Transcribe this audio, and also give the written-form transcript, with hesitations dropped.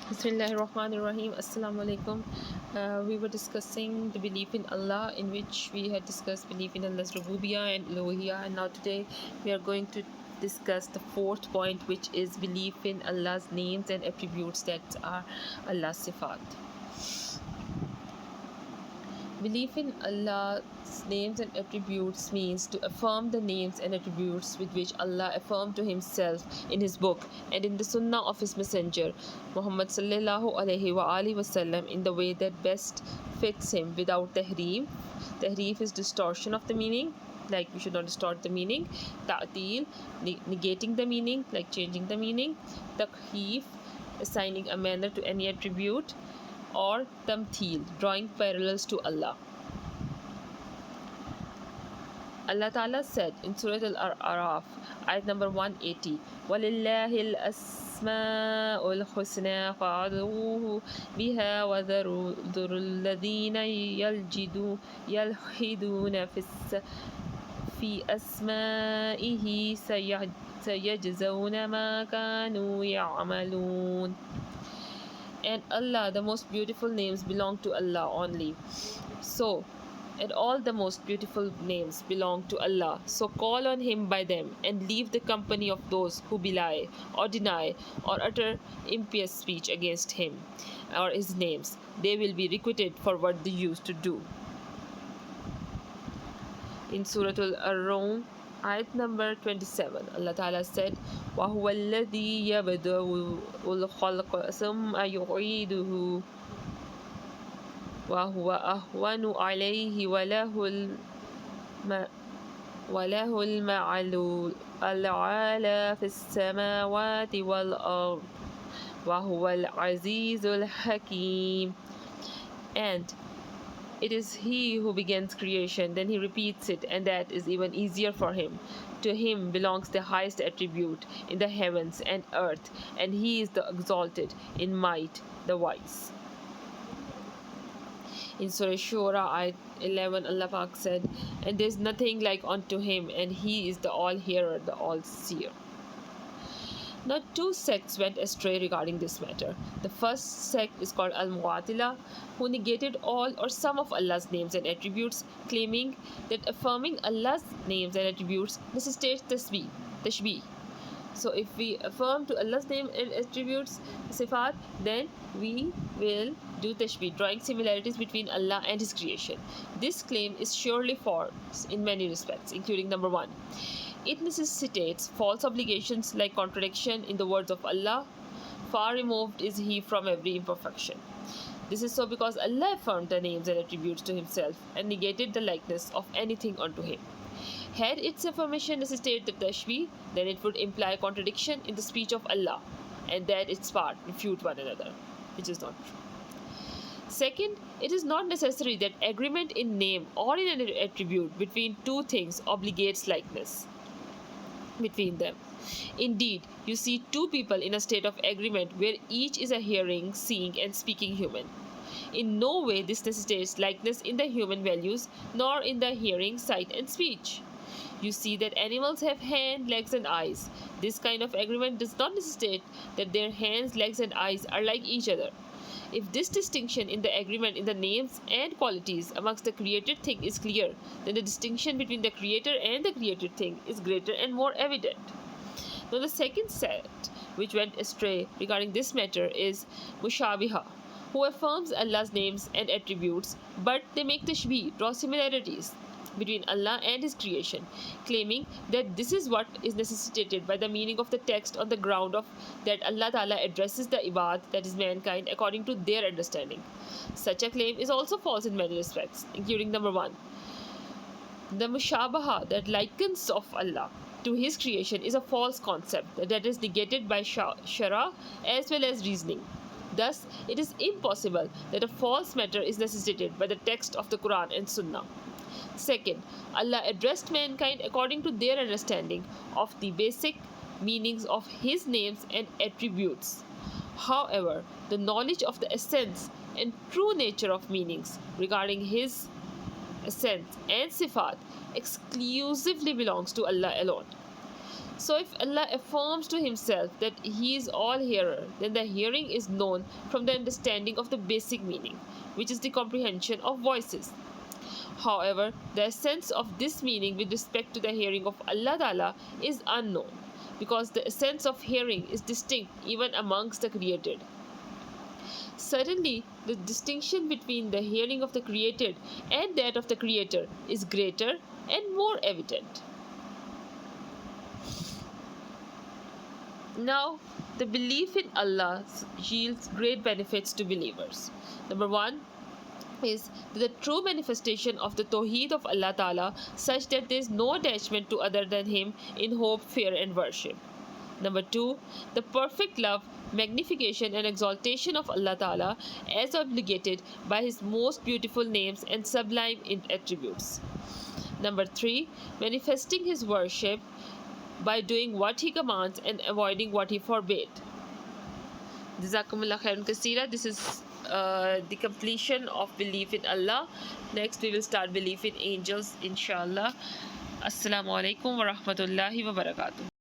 Bismillahirrahmanirrahim. Assalamu alaikum. We were discussing the belief in Allah, in which we had discussed belief in Allah's Rububiyyah and Uluhiyyah, and now today we are going to discuss the fourth point, which is belief in Allah's names and attributes that are Allah's sifat. Belief in Allah's names and attributes means to affirm the names and attributes with which Allah affirmed to Himself in His book and in the Sunnah of His Messenger Muhammad sallallahu alaihi wasallam in the way that best fits Him without tahrif. Tahrif is distortion of the meaning, like we should not distort the meaning. Ta'til, negating the meaning, like changing the meaning. Takhif, assigning a manner to any attribute, or tamthil, drawing parallels to Allah. Allah Ta'ala said in Surah Al-Araf, ayat number 180, وَلِلَّهِ الْأَسْمَاءُ الْحُسْنَى فَادْعُوهُ بِهَا وَذَرُوا الَّذِينَ يَلْحِدُونَ في أسمائه سيجزون ما كانوا يعملون. And Allah, the most beautiful names belong to Allah only. And all the most beautiful names belong to Allah. So call on Him by them and leave the company of those who belie or deny or utter impious speech against Him or His names. They will be requited for what they used to do. In Surah Al-Rum, ayat number 27, Allah Ta'ala said, وَهُوَ الَّذِي يَبْدَأُ الْخَلْقَ ثُمَّ يُعِيدُهُ وَهُوَ أَهْوَنُ عَلَيْهِ وَلَهُ الْأَعْلَى فِي السَّمَاوَاتِ وَالْأَرْضِ وَهُوَ الْعَزِيزُ الْحَكِيمُ. And it is He who begins creation, then He repeats it, and that is even easier for Him. To Him belongs the highest attribute in the heavens and earth, and He is the exalted in might, the wise. In Surah Shura, ayat 11, Allah Pak said, and there is nothing like unto Him, and He is the all-hearer, the all-seer. Now, two sects went astray regarding this matter. The first sect is called Al-Mu'atila, who negated all or some of Allah's names and attributes, claiming that affirming Allah's names and attributes necessitates tashbih. So, if we affirm to Allah's name and attributes, sifat, then we will do tashbih, drawing similarities between Allah and His creation. This claim is surely false in many respects, including number one, it necessitates false obligations like contradiction in the words of Allah. Far removed is He from every imperfection. This is so because Allah affirmed the names and attributes to Himself and negated the likeness of anything unto Him. Had its affirmation necessitated the tashbih, then it would imply contradiction in the speech of Allah, and that its part refute one another, which is not true. Second, it is not necessary that agreement in name or in an attribute between two things obligates likeness between them. Indeed, you see two people in a state of agreement where each is a hearing, seeing, and speaking human. In no way this necessitates likeness in the human values, nor in the hearing, sight, and speech. You see that animals have hands, legs, and eyes. This kind of agreement does not necessitate that their hands, legs, and eyes are like each other. If this distinction in the agreement in the names and qualities amongst the created thing is clear, then the distinction between the creator and the created thing is greater and more evident. Now, the second sect which went astray regarding this matter is Mushabiha, who affirms Allah's names and attributes, but they make tashbih, draw similarities between Allah and His creation, claiming that this is what is necessitated by the meaning of the text on the ground of that Allah Ta'ala addresses the ibad, that is mankind, according to their understanding. Such a claim is also false in many respects, including number one, the mushabaha, that likens of Allah to His creation, is a false concept that is negated by shara as well as reasoning. Thus, it is impossible that a false matter is necessitated by the text of the Quran and Sunnah. Second, Allah addressed mankind according to their understanding of the basic meanings of His names and attributes. However, the knowledge of the essence and true nature of meanings regarding His essence and sifat exclusively belongs to Allah alone. So, if Allah affirms to Himself that He is all hearer, then the hearing is known from the understanding of the basic meaning, which is the comprehension of voices. However, the essence of this meaning with respect to the hearing of Allah Ta'ala is unknown, because the essence of hearing is distinct even amongst the created. Certainly, the distinction between the hearing of the created and that of the Creator is greater and more evident. Now, the belief in Allah yields great benefits to believers. Number one is the true manifestation of the Tawheed of Allah Ta'ala, such that there is no attachment to other than Him in hope, fear, and worship. Number two, the perfect love, magnification, and exaltation of Allah Ta'ala as obligated by His most beautiful names and sublime attributes. Number three, manifesting His worship by doing what He commands and avoiding what He forbade. Jazakumullah khairan kaseera. This is the completion of belief in Allah. Next, we will start belief in angels, inshallah. Assalamu alaikum wa rahmatullahi wa barakatuh.